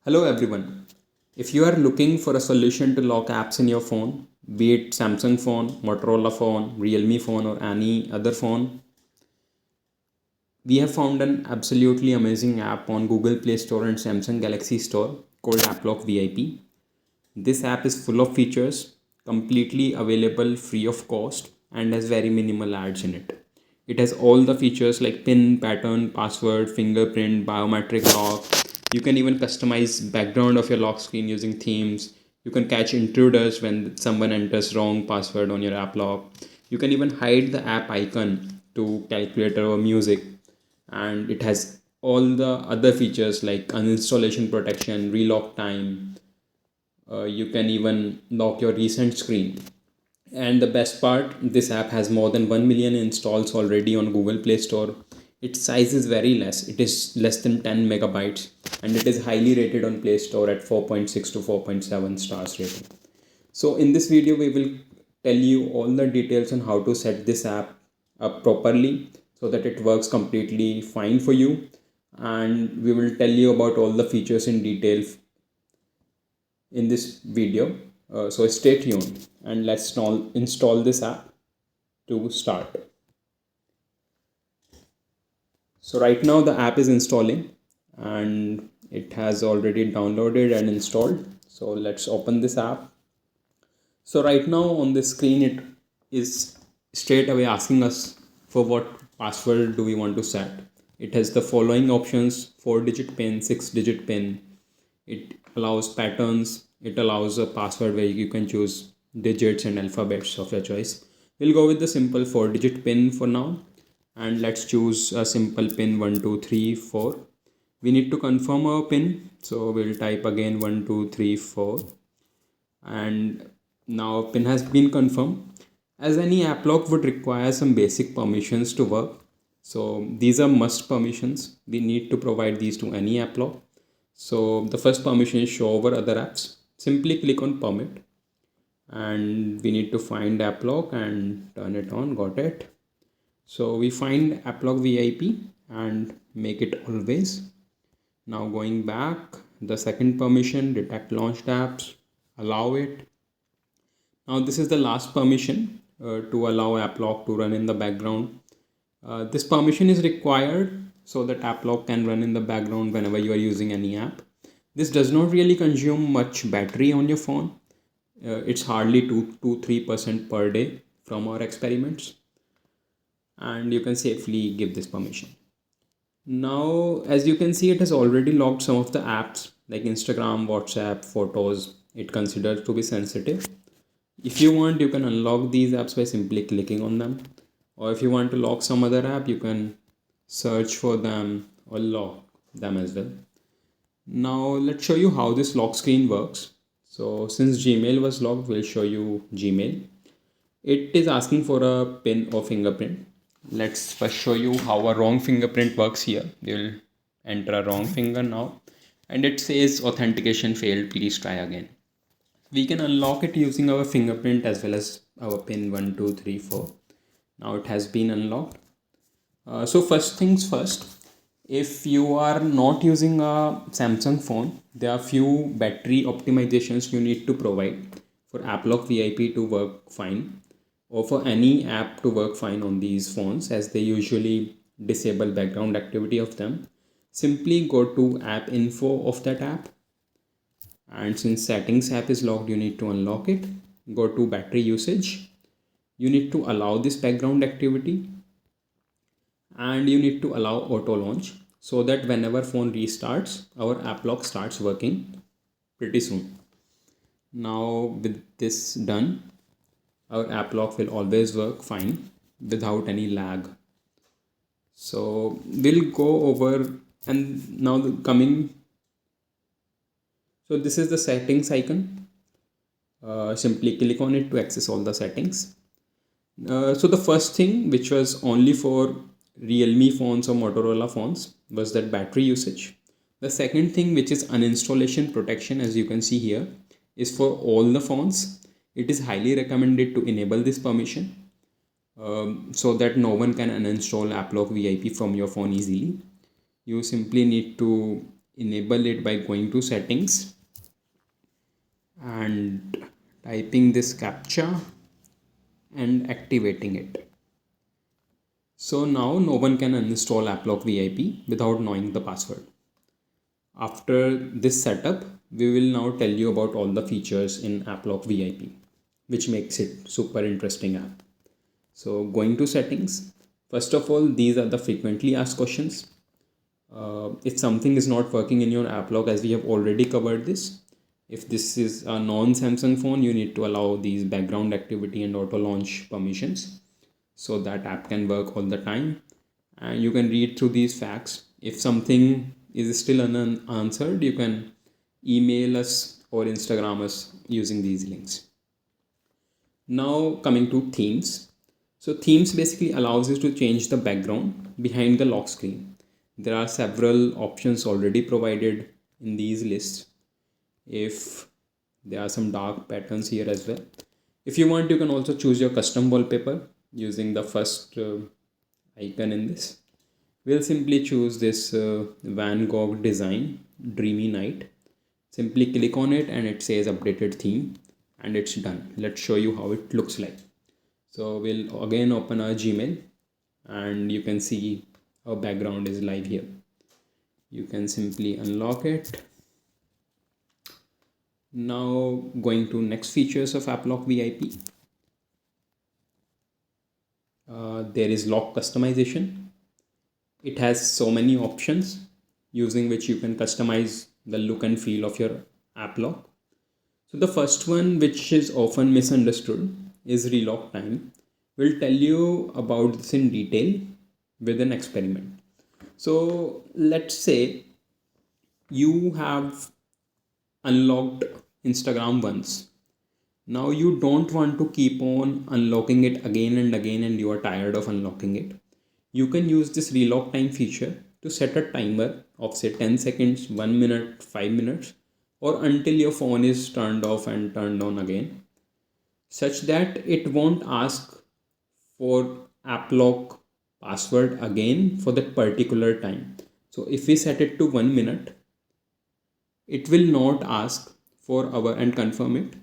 Hello everyone. If you are looking for a solution to lock apps in your phone, be it Samsung phone, Motorola phone, Realme phone or any other phone, we have found an absolutely amazing app on Google Play Store and Samsung Galaxy Store called AppLock VIP. This app is full of features, completely available free of cost and has very minimal ads in it. It has all the features like pin, pattern, password, fingerprint, biometric lock. You can even customize background of your lock screen using themes. You can catch intruders when someone enters wrong password on your app lock. You can even hide the app icon to calculator or music, and it has all the other features like uninstallation protection, relock time. You can even lock your recent screen. And the best part, this app has more than 1 million installs already on Google Play Store. Its size is very less. It is less than 10 megabytes and it is highly rated on Play Store at 4.6 to 4.7 stars rating. So in this video, we will tell you all the details on how to set this app up properly so that it works completely fine for you. And we will tell you about all the features in detail in this video. So stay tuned and let's install this app to start. So right now the app is installing and it has already downloaded and installed. So let's open this app. So right now on the screen it is straight away asking us for what password do we want to set. It has the following options: 4-digit pin, 6-digit pin. It allows patterns. It allows a password where you can choose digits and alphabets of your choice. We'll go with the simple 4-digit pin for now, and let's choose a simple pin 1 2 3 4. We need to confirm our pin, so we'll type again 1 2 3 4, and now pin has been confirmed. As any app lock would require some basic permissions to work, so these are must permissions. We need to provide these to any app lock. So the first permission is show over other apps. Simply click on permit and we need to find app lock and turn it on. Got it. So we find app lock VIP and make it always. Now going back, the second permission, detect launched apps, allow it. Now this is the last permission to allow app lock to run in the background. This permission is required so that app lock can run in the background whenever you are using any app. This does not really consume much battery on your phone. It's hardly 2-3% per day from our experiments, and you can safely give this permission. Now, as you can see, it has already locked some of the apps like Instagram, WhatsApp, photos. It considers to be sensitive. If you want, you can unlock these apps by simply clicking on them. Or if you want to lock some other app, you can search for them or lock them as well. Now let's show you how this lock screen works. So since Gmail was locked, we'll show you Gmail. It is asking for a pin or fingerprint. Let's first show you how a wrong fingerprint works here. We'll enter a wrong finger now and it says authentication failed, please try again. We can unlock it using our fingerprint as well as our pin 1 2 3 4. Now it has been unlocked. So first things first, if you are not using a Samsung phone, there are few battery optimizations you need to provide for AppLock VIP to work fine, or for any app to work fine on these phones, as they usually disable background activity of them. Simply go to app info of that app, and since settings app is locked, you need to unlock it. Go to battery usage. You need to allow this background activity and you need to allow auto launch so that whenever phone restarts, our app lock starts working pretty soon. Now with this done, our app lock will always work fine without any lag. So we'll go over, and now so this is the settings icon. Simply click on it to access all the settings. So the first thing, which was only for Realme phones or Motorola phones, was that battery usage. The second thing, which is uninstallation protection, as you can see here, is for all the phones. It is highly recommended to enable this permission so that no one can uninstall AppLock VIP from your phone easily. You simply need to enable it by going to settings and typing this captcha and activating it. So now no one can uninstall AppLock VIP without knowing the password. After this setup, we will now tell you about all the features in AppLock VIP, which makes it super interesting app. So going to settings, first of all, these are the frequently asked questions. If something is not working in your AppLock, as we have already covered this, if this is a non-Samsung phone, you need to allow these background activity and auto launch permissions so that app can work all the time. And you can read through these facts. If something is still unanswered, you can email us or Instagram us using these links. Now coming to themes. So themes basically allows you to change the background behind the lock screen. There are several options already provided in these lists. If there are some dark patterns here as well. If you want, you can also choose your custom wallpaper using the first icon in this. We'll simply choose this Van Gogh design, Dreamy Night. Simply click on it and it says updated theme and it's done. Let's show you how it looks like. So we'll again open our Gmail and you can see our background is live here. You can simply unlock it. Now going to next features of AppLock VIP. There is lock customization. It has so many options using which you can customize the look and feel of your app lock. So the first one, which is often misunderstood, is Relock Time. We'll tell you about this in detail with an experiment. So let's say you have unlocked Instagram once. Now you don't want to keep on unlocking it again and again and you are tired of unlocking it. You can use this relock time feature to set a timer of say 10 seconds, 1 minute, 5 minutes, or until your phone is turned off and turned on again, such that it won't ask for app lock password again for that particular time. So if we set it to 1 minute, it will not ask for our and confirm it.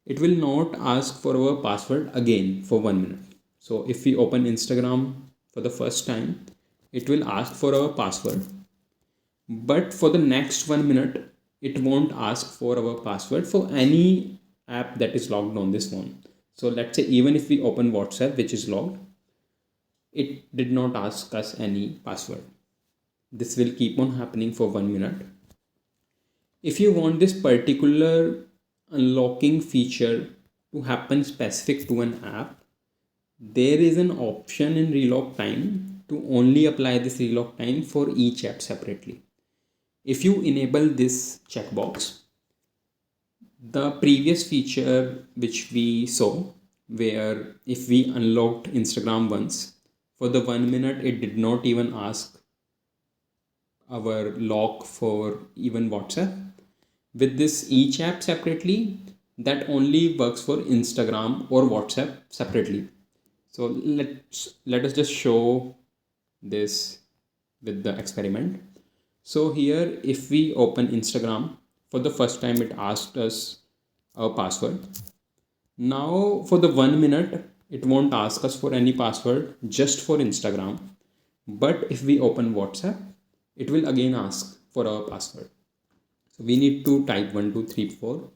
It will not ask for our password again for 1 minute. So if we open Instagram for the first time, it will ask for our password, but for the next 1 minute it won't ask for our password for any app that is logged on this phone. So let's say even if we open WhatsApp, which is logged, it did not ask us any password. This will keep on happening for 1 minute. If you want this particular unlocking feature to happen specific to an app, there is an option in relock time to only apply this relock time for each app separately. If you enable this checkbox, the previous feature which we saw, where if we unlocked Instagram once, for the 1 minute it did not even ask our lock for even WhatsApp. With this each app separately, that only works for Instagram or WhatsApp separately. So let us just show this with the experiment. So here, if we open Instagram, for the first time it asked us our password. Now for the 1 minute, it won't ask us for any password, just for Instagram. But if we open WhatsApp, it will again ask for our password. So we need to type 1 2 3 4.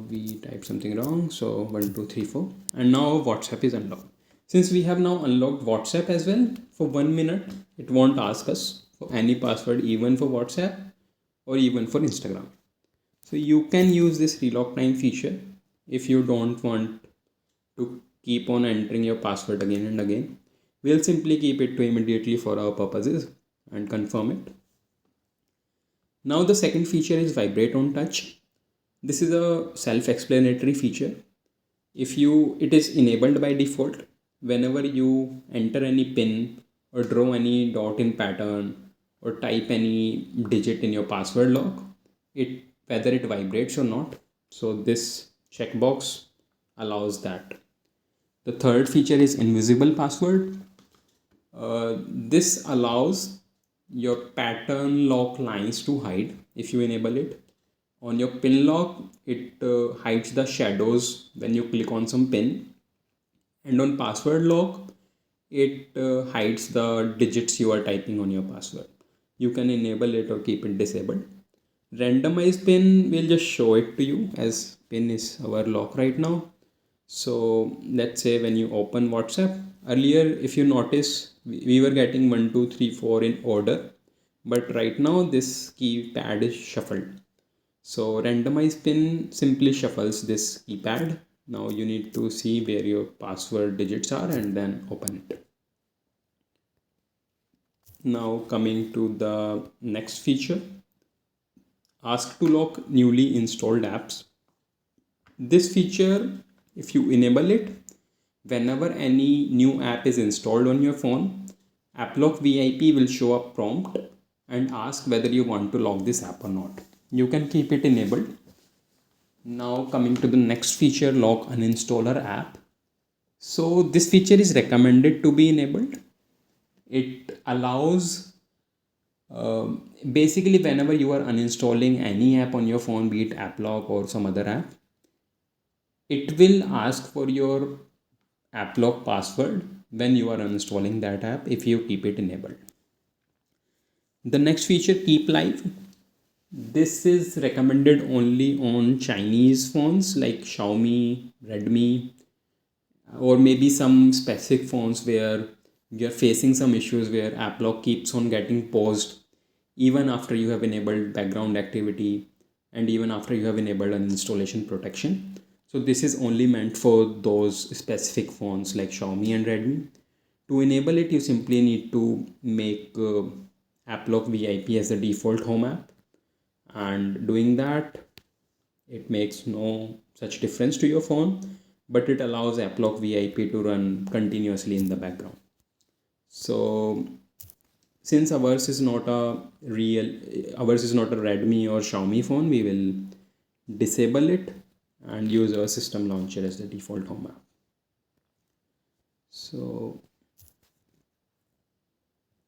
We typed something wrong, so 1 2 3 4, and now WhatsApp is unlocked. Since we have now unlocked WhatsApp as well, for 1 minute it won't ask us for any password, even for WhatsApp or even for Instagram. So you can use this relock time feature if you don't want to keep on entering your password again and again. We'll simply keep it to immediately for our purposes and confirm it. Now the second feature is vibrate on touch. This is a self-explanatory feature. It is enabled by default. Whenever you enter any pin or draw any dot in pattern or type any digit in your password lock, whether it vibrates or not. So this checkbox allows that. The third feature is invisible password. This allows your pattern lock lines to hide if you enable it. On your pin lock, it hides the shadows when you click on some pin. And on password lock, it hides the digits you are typing on your password. You can enable it or keep it disabled. Randomized pin will just show it to you, as pin is our lock right now. So let's say when you open WhatsApp, earlier if you notice we were getting 1 2 3 4 in order, but right now this keypad is shuffled. So randomized pin simply shuffles this keypad. Now you need to see where your password digits are and then open it. Now coming to the next feature, ask to lock newly installed apps. This feature, if you enable it, whenever any new app is installed on your phone, AppLock VIP will show up prompt and ask whether you want to lock this app or not. You can keep it enabled. Now coming to the next feature, lock uninstaller app. So this feature is recommended to be enabled. It allows basically whenever you are uninstalling any app on your phone, be it AppLock or some other app, it will ask for your AppLock password when you are uninstalling that app if you keep it enabled. The next feature, keep live. This is recommended only on Chinese phones like Xiaomi, Redmi, or maybe some specific phones where you're facing some issues where AppLock keeps on getting paused even after you have enabled background activity and even after you have enabled an installation protection. So this is only meant for those specific phones like Xiaomi and Redmi. To enable it, you simply need to make AppLock VIP as the default home app, and doing that, it makes no such difference to your phone, but it allows AppLock VIP to run continuously in the background. So since ours is not a Redmi or Xiaomi phone, we will disable it and use our system launcher as the default home app. So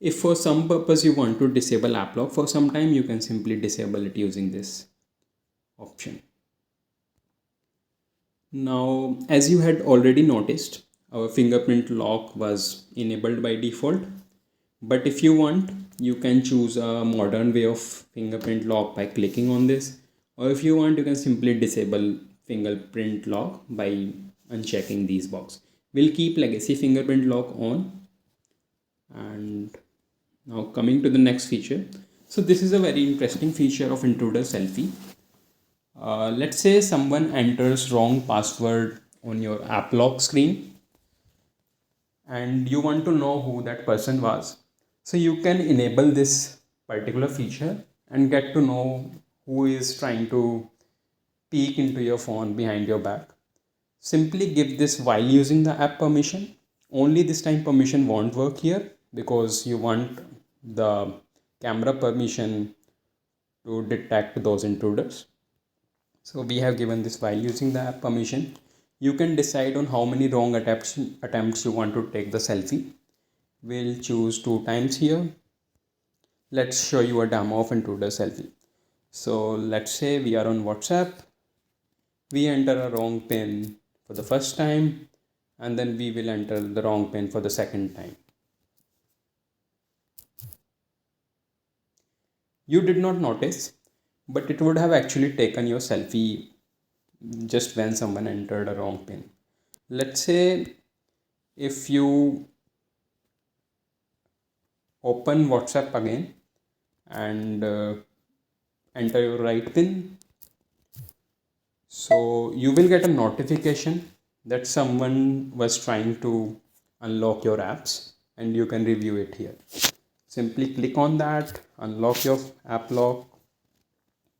if for some purpose you want to disable AppLock for some time, you can simply disable it using this option. Now, as you had already noticed, our fingerprint lock was enabled by default. But if you want, you can choose a modern way of fingerprint lock by clicking on this. Or if you want, you can simply disable fingerprint lock by unchecking these boxes. We'll keep legacy fingerprint lock on. And now coming to the next feature. So this is a very interesting feature of Intruder Selfie. Let's say someone enters wrong password on your app lock screen and you want to know who that person was. So you can enable this particular feature and get to know who is trying to peek into your phone behind your back. Simply give this while using the app permission. Only this time permission won't work here because you want the camera permission to detect those intruders. So we have given this while using the app permission. You can decide on how many wrong attempts you want to take the selfie. We'll choose 2 times here. Let's show you a demo of Intruder Selfie. So let's say we are on WhatsApp. We enter a wrong pin for the first time and then we will enter the wrong pin for the second time. You did not notice, but it would have actually taken your selfie just when someone entered a wrong pin. Let's say if you open WhatsApp again and enter your right pin, so you will get a notification that someone was trying to unlock your apps and you can review it here. Simply click on that, unlock your app lock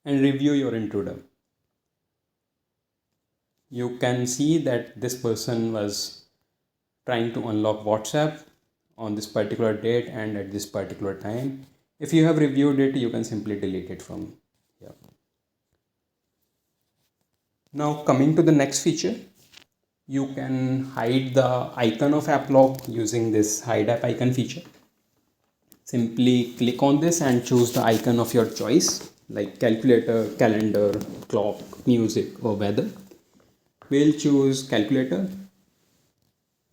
and review your intruder. You can see that this person was trying to unlock WhatsApp on this particular date and at this particular time. If you have reviewed it, you can simply delete it from here. Now coming to the next feature, you can hide the icon of app lock using this hide app icon feature. Simply click on this and choose the icon of your choice, like calculator, calendar, clock, music, or weather. We'll choose calculator,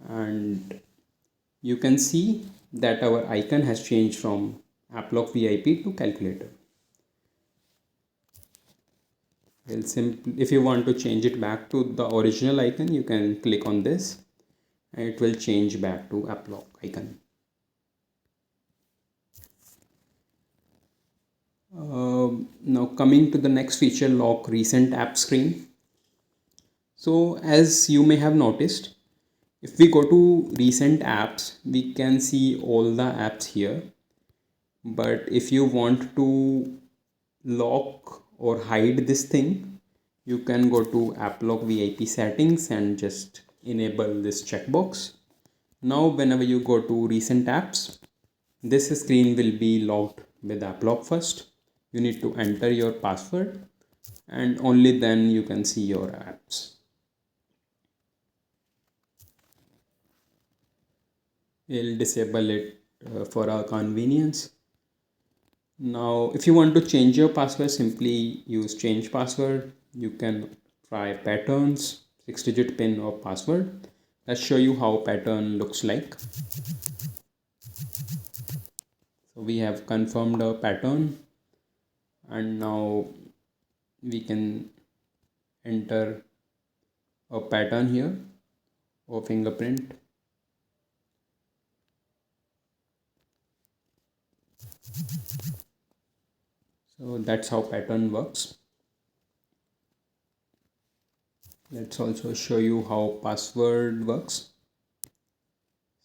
and you can see that our icon has changed from App Lock VIP to calculator. If you want to change it back to the original icon, you can click on this and it will change back to App Lock icon. Now coming to the next feature, lock recent app screen. So as you may have noticed, if we go to recent apps, we can see all the apps here. But if you want to lock or hide this thing, you can go to App Lock VIP settings and just enable this checkbox. Now whenever you go to recent apps, this screen will be locked with App Lock first. You need to enter your password and only then you can see your apps. We'll disable it for our convenience. Now if you want to change your password, simply use change password. You can try patterns, 6-digit pin or password. Let's show you how pattern looks like. So we have confirmed our pattern and now we can enter a pattern here or fingerprint. So that's how pattern works. Let's also show you how password works.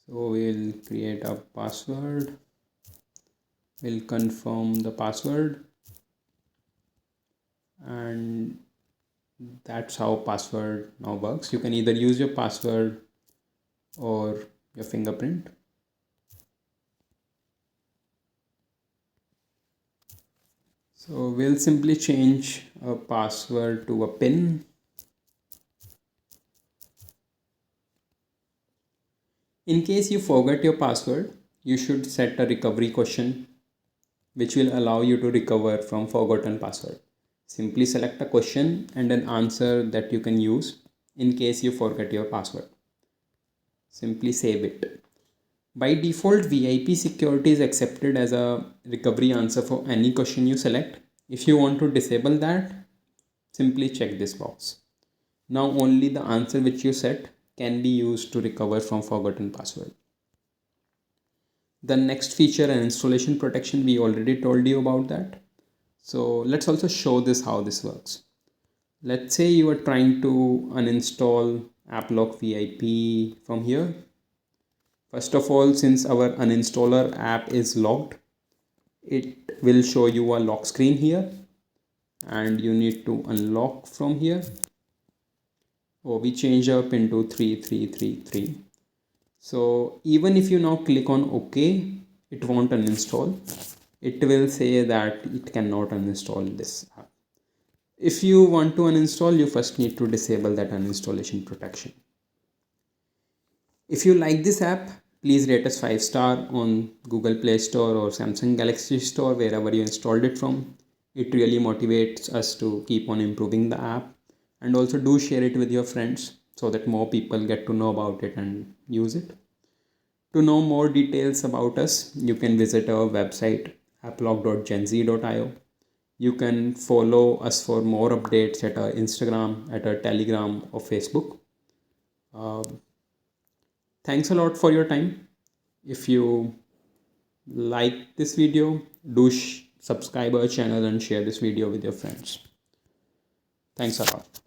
So we'll create a password. We'll confirm the password. And that's how password now works. You can either use your password or your fingerprint. So we'll simply change a password to a PIN. In case you forget your password, you should set a recovery question which will allow you to recover from forgotten password. Simply select a question and an answer that you can use in case you forget your password. Simply save it. By default, VIP security is accepted as a recovery answer for any question you select. If you want to disable that, simply check this box. Now only the answer which you set can be used to recover from forgotten password. The next feature, and installation protection, we already told you about that. So let's also show this how this works. Let's say you are trying to uninstall AppLock VIP from here. First of all, since our uninstaller app is locked, it will show you a lock screen here and you need to unlock from here. Oh, we change our pin to 3333. So even if you now click on OK, it won't uninstall. It will say that it cannot uninstall this app. If you want to uninstall, you first need to disable that uninstallation protection. If you like this app, please rate us 5-star on Google Play Store or Samsung Galaxy Store, wherever you installed it from. It really motivates us to keep on improving the app. And also do share it with your friends so that more people get to know about it and use it. To know more details about us, you can visit our website applock.genz.io. You can follow us for more updates at our Instagram, at our Telegram or Facebook. Thanks a lot for your time. If you like this video, do subscribe our channel and share this video with your friends. Thanks a lot.